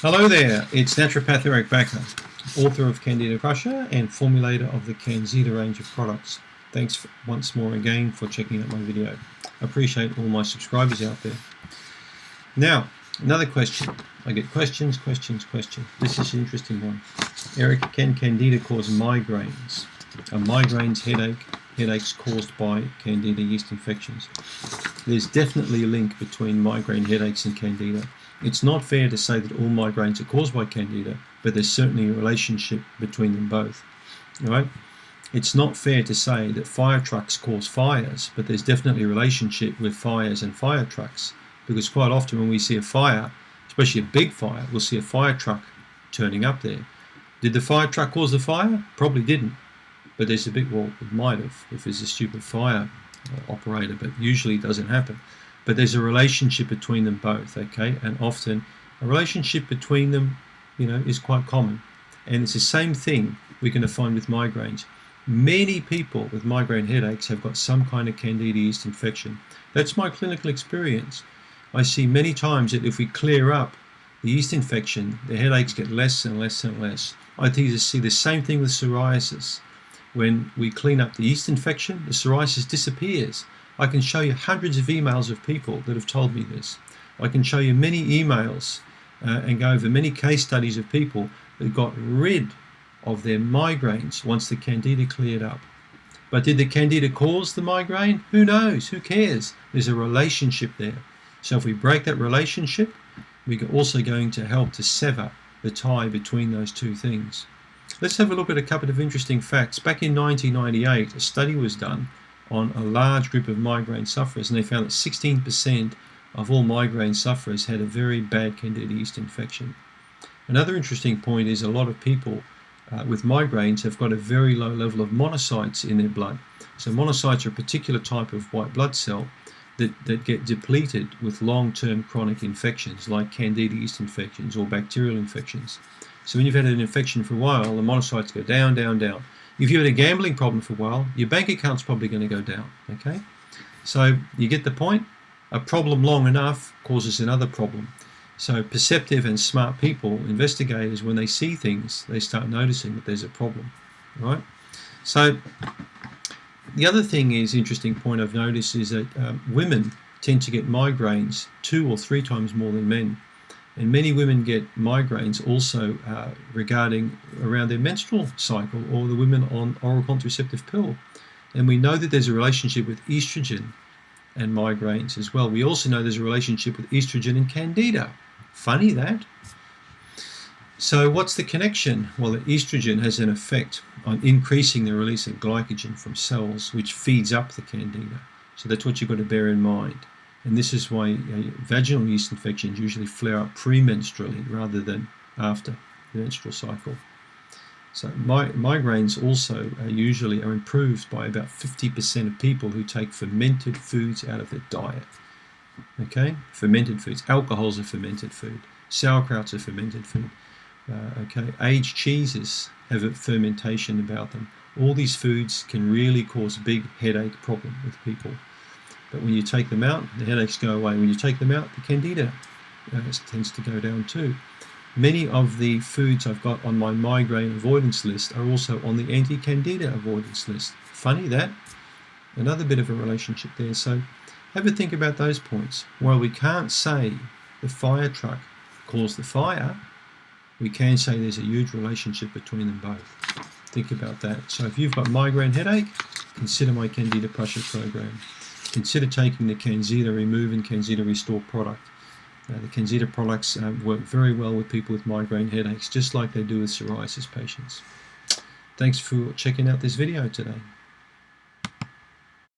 Hello there, it's naturopath Eric Backer, author of Candida Crusher and formulator of the Candida range of products. Thanks once more again for checking out my video. I appreciate all my subscribers out there. Now, another question. I get questions. This is an interesting one. Eric, can Candida cause migraines? Are migraines headaches caused by Candida yeast infections? There's definitely a link between migraine headaches and Candida. It's not fair to say that all migraines are caused by Candida, but there's certainly a relationship between them both. All right? It's not fair to say that fire trucks cause fires, but there's definitely a relationship with fires and fire trucks, because quite often when we see a fire, especially a big fire, we'll see a fire truck turning up there. Did the fire truck cause the fire? Probably didn't, but there's a big, well, it might have if there's a stupid fire operator, but usually it doesn't happen. But there's a relationship between them both, okay? And often a relationship between them, is quite common. And it's the same thing we're going to find with migraines. Many people with migraine headaches have got some kind of Candida yeast infection. That's my clinical experience. I see many times that if we clear up the yeast infection, the headaches get less and less and less. I see the same thing with psoriasis. When we clean up the yeast infection, the psoriasis disappears. I can show you hundreds of emails of people that have told me this. I can show you many emails and go over many case studies of people that got rid of their migraines once the Candida cleared up. But did the Candida cause the migraine? Who knows? Who cares? There's a relationship there. So if we break that relationship, we're also going to help to sever the tie between those two things. Let's have a look at a couple of interesting facts. Back in 1998, a study was done on a large group of migraine sufferers, and they found that 16% of all migraine sufferers had a very bad Candida yeast infection. Another interesting point is a lot of people with migraines have got a very low level of monocytes in their blood. So monocytes are a particular type of white blood cell that get depleted with long-term chronic infections like Candida yeast infections or bacterial infections. So when you've had an infection for a while, the monocytes go down, down, down. If you had a gambling problem for a while, your bank account's probably going to go down, okay? So you get the point? A problem long enough causes another problem. So perceptive and smart people, investigators, when they see things, they start noticing that there's a problem, right? So the other thing is, interesting point I've noticed is that women tend to get migraines 2 or 3 times more than men. And many women get migraines also around their menstrual cycle, or the women on oral contraceptive pill. And we know that there's a relationship with estrogen and migraines as well. We also know there's a relationship with estrogen and Candida. Funny that. So what's the connection? Well, the estrogen has an effect on increasing the release of glycogen from cells, which feeds up the Candida. So that's what you've got to bear in mind. And this is why vaginal yeast infections usually flare up premenstrually rather than after the menstrual cycle. So migraines also usually are improved by about 50% of people who take fermented foods out of their diet. Okay, fermented foods. Alcohol's a fermented food. Sauerkraut's a fermented food. Aged cheeses have a fermentation about them. All these foods can really cause a big headache problem with people. But when you take them out, the headaches go away. When you take them out, the Candida tends to go down too. Many of the foods I've got on my migraine avoidance list are also on the anti-Candida avoidance list. Funny that. Another bit of a relationship there. So have a think about those points. While we can't say the fire truck caused the fire, we can say there's a huge relationship between them both. Think about that. So if you've got migraine headache, consider my Candida Crusher program. Consider taking the Candida Remove and Candida Restore product. The Candida products work very well with people with migraine headaches, just like they do with psoriasis patients. Thanks for checking out this video today.